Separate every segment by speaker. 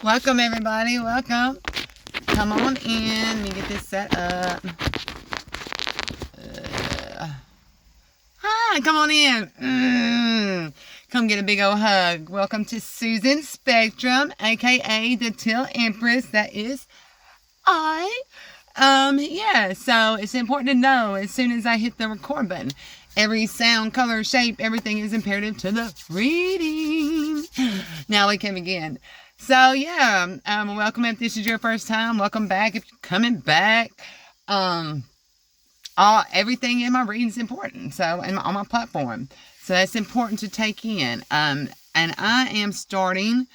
Speaker 1: Welcome, everybody. Welcome. Come on in. Let me get this set up. Hi, come on in. Come get a big old hug. Welcome to Susan Spectrum, aka the Teal Empress. That is I. Yeah, so it's important to know as soon as I hit the record button, every sound, color, shape, everything is imperative to the reading. Now we can begin. So yeah, welcome if this is your first time. Welcome back if you're coming back. Everything in my reading is important. So on my platform, so that's important to take in. And I am starting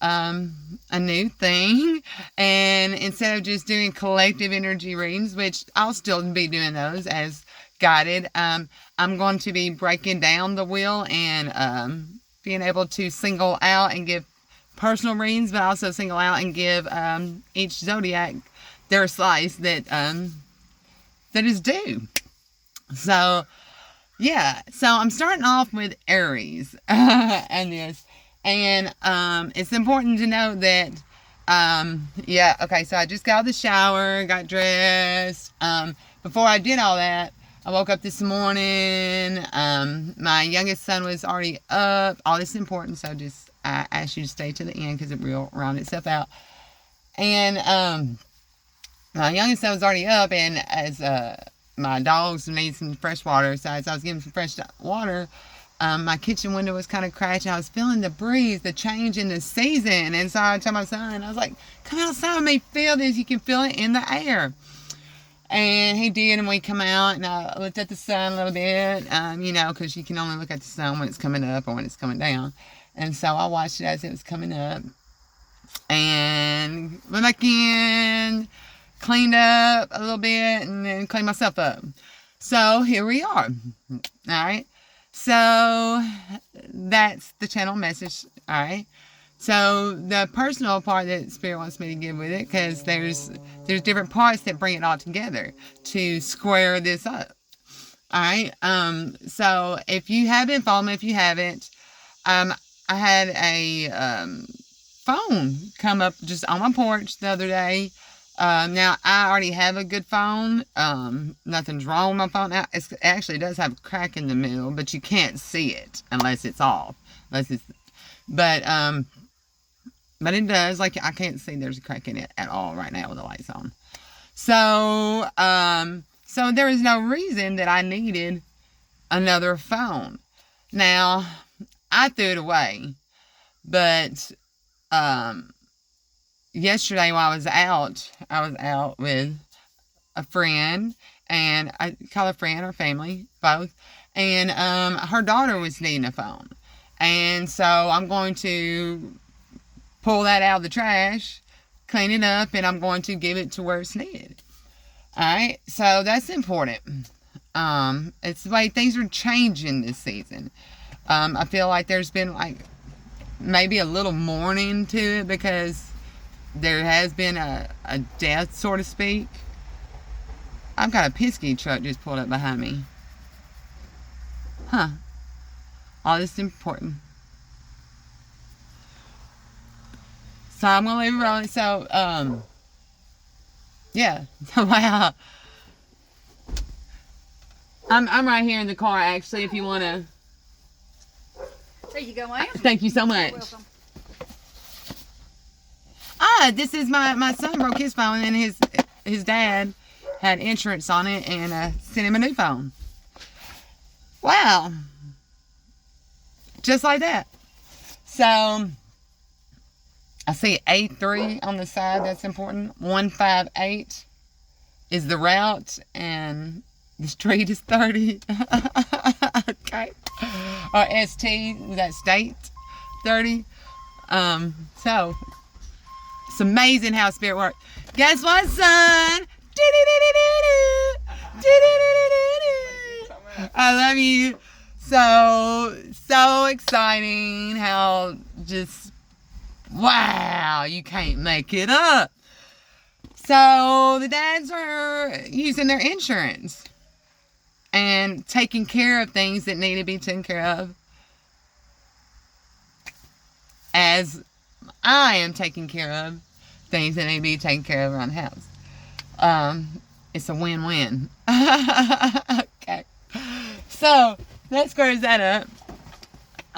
Speaker 1: a new thing, and instead of just doing collective energy readings, which I'll still be doing those as guided, I'm going to be breaking down the wheel and being able to single out and give personal readings, but also single out and give each zodiac their slice that is due. So yeah, so I'm starting off with Aries and this. And it's important to know that, yeah, okay, so I just got out of the shower, got dressed. Before I did all that, I woke up this morning. My youngest son was already up. All this is important, so I ask you to stay to the end because it will round itself out. And my youngest son was already up, and as my dogs need some fresh water, so as I was giving some fresh water, my kitchen window was kind of crashing. I was feeling the breeze, the change in the season. And so I told my son, I was like, come outside with me, feel this. You can feel it in the air. And he did, and we come out, and I looked at the sun a little bit, you know, because you can only look at the sun when it's coming up or when it's coming down. And so I watched it as it was coming up. And went back in, cleaned up a little bit, and then cleaned myself up. So here we are. All right. So that's the channel message, all right? So the personal part that Spirit wants me to give with it, because there's different parts that bring it all together to square this up, all right? So if you haven't followed me, if you haven't, I had a phone come up just on my porch the other day. Now, I already have a good phone. Nothing's wrong with my phone. Now, it actually does have a crack in the middle, but you can't see it unless it's off. But it does. Like, I can't see there's a crack in it at all right now with the lights on. So, so there is no reason that I needed another phone. Now, I threw it away, but, yesterday while I was out with a friend, and I call her friend or family, both, and her daughter was needing a phone. And so I'm going to pull that out of the trash, clean it up, and I'm going to give it to where it's needed. Alright, so that's important. It's the way things are changing this season. I feel like there's been like maybe a little mourning to it because there has been a death, so to speak. I've got a Penske truck just pulled up behind me. Huh. All this is important. So I'm going to leave it rolling. So, yeah. Wow. I'm right here in the car, actually, if you want to.
Speaker 2: There you go, ma'am.
Speaker 1: Thank you so much.
Speaker 2: You're welcome.
Speaker 1: This is my son broke his phone, and his dad had insurance on it and sent him a new phone. Wow. Just like that. So I see 83 on the side. That's important. 158 is the route, and the street is 30. Okay. Or ST, that state 30. So it's amazing how Spirit works. Guess what, son? I love you. So exciting how just, wow, you can't make it up. So the dads are using their insurance and taking care of things that need to be taken care of as I am taking care of things that need to be taken care of around the house. It's a win-win. Okay. So, that squares that up.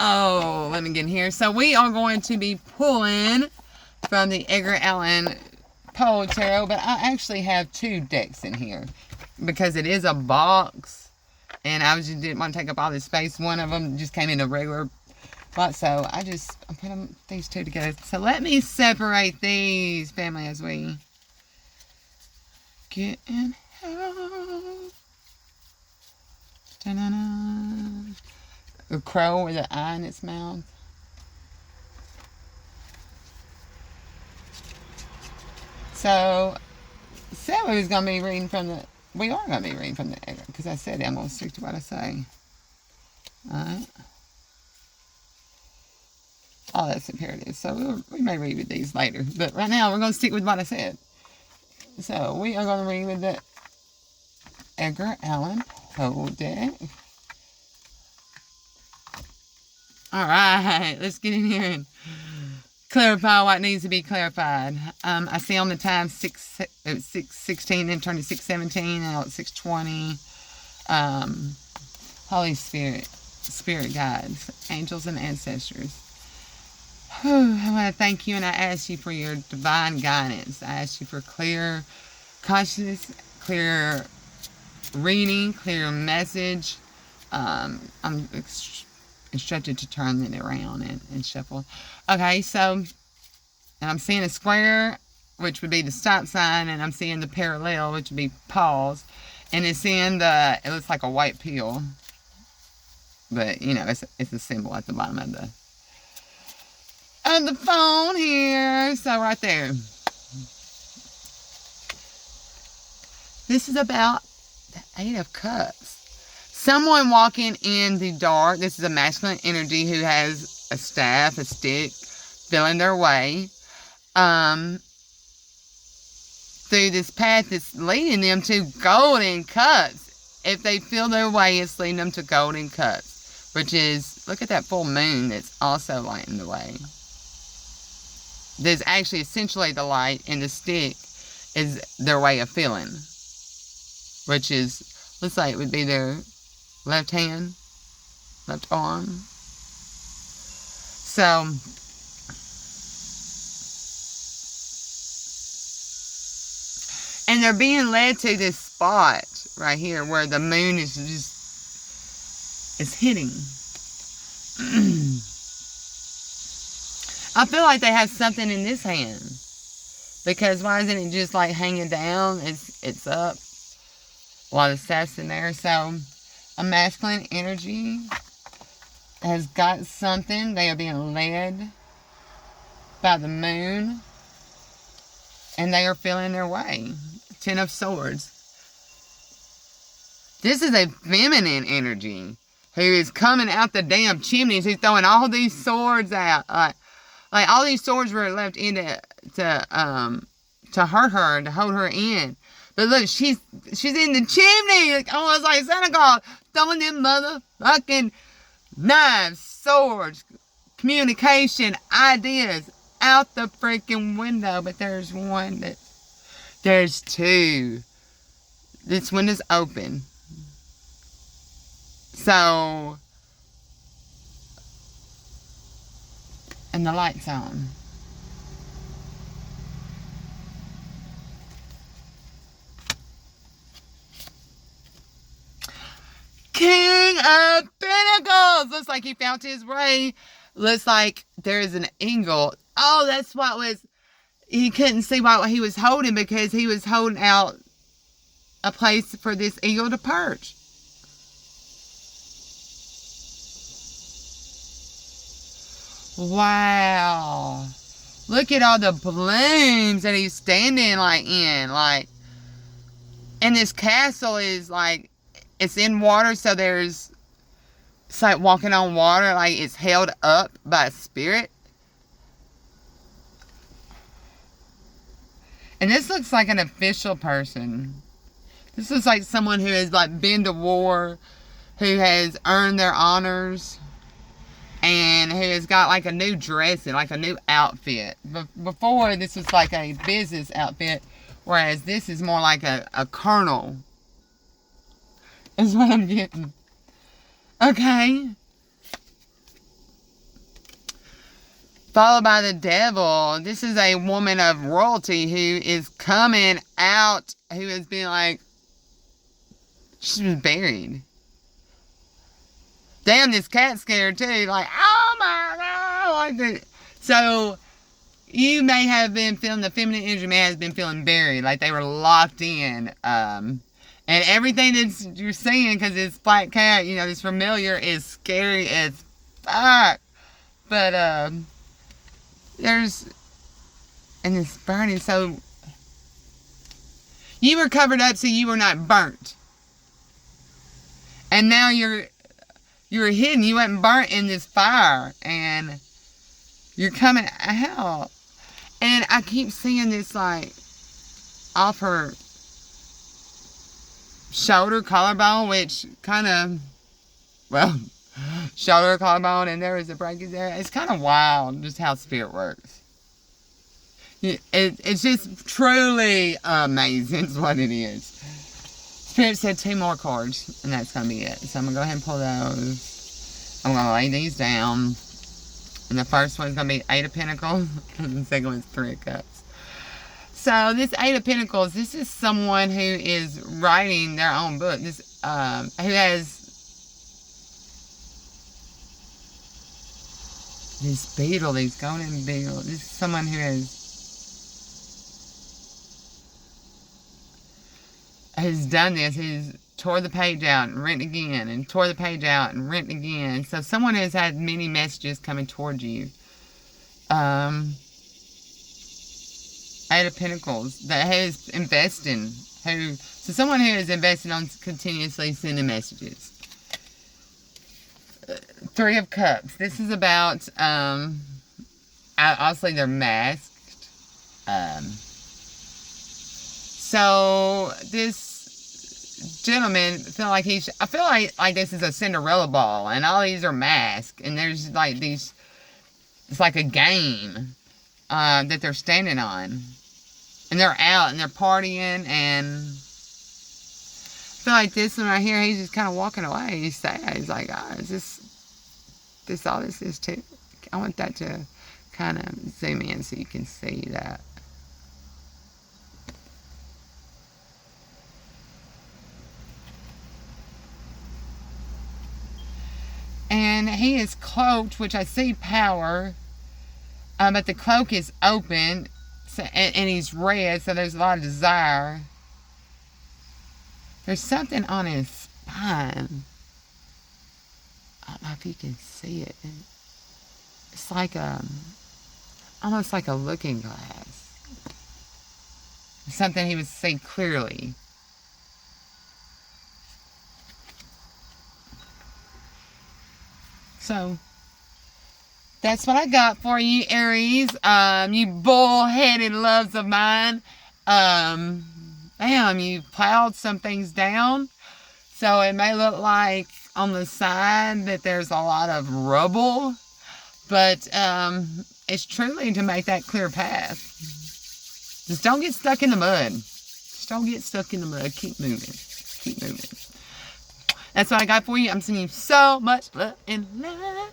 Speaker 1: Oh, let me get in here. So, we are going to be pulling from the Edgar Allan Poe Tarot, but I actually have 2 decks in here because it is a box, and I just didn't want to take up all this space. One of them just came in a regular box, so I put these 2 together. So, let me separate these, family, as we get in help. Da-na-na. A crow with an eye in its mouth. So, said we was going to be reading from the... We are going to be reading from the... Because I said I'm going to stick to what I say. Alright. Oh, that's imperative. So, we may read with these later. But right now, we're going to stick with what I said. So, we are going to read with the Edgar Allan Poe deck. Alright, let's get in here and clarify what needs to be clarified. I see on the time 6:16, then turned to 6:17, now it's 6:20. Holy Spirit guides, angels and ancestors. I want to thank you, and I ask you for your divine guidance. I ask you for clear consciousness, clear reading, clear message. I'm instructed to turn it around and shuffle. Okay, so, and I'm seeing a square, which would be the stop sign, and I'm seeing the parallel, which would be pause, and it's in the, it looks like a white pill, but, you know, it's a symbol at the bottom of the phone here, so right there. This is about the 8 of Cups. Someone walking in the dark. This is a masculine energy who has a staff, a stick, feeling their way through this path that's leading them to golden cups. If they feel their way, it's leading them to golden cups, which is, look at that full moon that's also lighting the way. There's actually essentially the light, and the stick is their way of feeling, which is, looks like it would be their left hand, left arm. So, and they're being led to this spot right here where the moon is just, it's hitting. I feel like they have something in this hand, because why isn't it just like hanging down? It's up. A lot of staffs in there. So, a masculine energy has got something. They are being led by the moon, and they are feeling their way. 10 of Swords. This is a feminine energy who is coming out the damn chimneys, who's throwing all these swords out. Like all these swords were left in to hurt her, to hold her in. But look, she's in the chimney, like, almost like Santa Claus, throwing them motherfucking knives, swords, communication, ideas out the freaking window. But there's one that, there's 2. This window's open. So, and the light's on. King of Pentacles! Looks like he found his way. Looks like there's an eagle. Oh, that's what was... He couldn't see what he was holding, because he was holding out a place for this eagle to perch. Wow. Look at all the blooms that he's standing in. And this castle is like... It's in water, so it's like walking on water, like it's held up by a spirit. And this looks like an official person. This looks like someone who has like been to war, who has earned their honors, and who has got like a new dress and like a new outfit. Before, this was like a business outfit, whereas this is more like a colonel, is what I'm getting. Okay. Followed by the devil. This is a woman of royalty who is coming out, who has been like, she was buried. Damn, this cat's scared too. Like, oh my God. Like that. So, you may have been feeling, the feminine energy may have been feeling buried. Like they were locked in. And everything that you're seeing, because this black cat, you know, this familiar, is scary as fuck. But, there's, and it's burning, so you were covered up so you were not burnt. And now you're hidden. You weren't burnt in this fire, and you're coming out. And I keep seeing this, like, off her shoulder, collarbone, which kind of, well, shoulder, collarbone, and there is a breakage there. It's kind of wild just how spirit works. It's just truly amazing is what it is. Spirit said 2 more cards, and that's going to be it. So I'm going to go ahead and pull those. I'm going to lay these down. And the first one's going to be 8 of Pentacles, and the second one's 3 of Cups. So this 8 of Pentacles, this is someone who is writing their own book. This who has this beetle, these golden beetle. This is someone who has done this. He's tore the page out and written again, and tore the page out and written again. So someone has had many messages coming towards you. 8 of Pentacles that has investing. So someone who is investing on continuously sending messages. 3 of Cups. This is about, obviously they're masked. So this gentleman, I feel like this is a Cinderella ball, and all these are masked, and there's like these, it's like a game that they're standing on, and they're out and they're partying, and I feel like this one right here, he's just kind of walking away. He's sad. He's like, oh, is this all this is too? I want that to kind of zoom in so you can see that. And he is cloaked, which I see power, but the cloak is open, so, and he's red, so there's a lot of desire. There's something on his spine. I don't know if you can see it. It's like almost like a looking glass. Something he would see clearly. So, that's what I got for you, Aries. You bullheaded loves of mine. Damn, you plowed some things down. So it may look like on the side that there's a lot of rubble. But it's truly to make that clear path. Just don't get stuck in the mud. Just don't get stuck in the mud. Keep moving. Keep moving. That's what I got for you. I'm sending you so much love and light.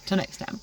Speaker 1: Till next time.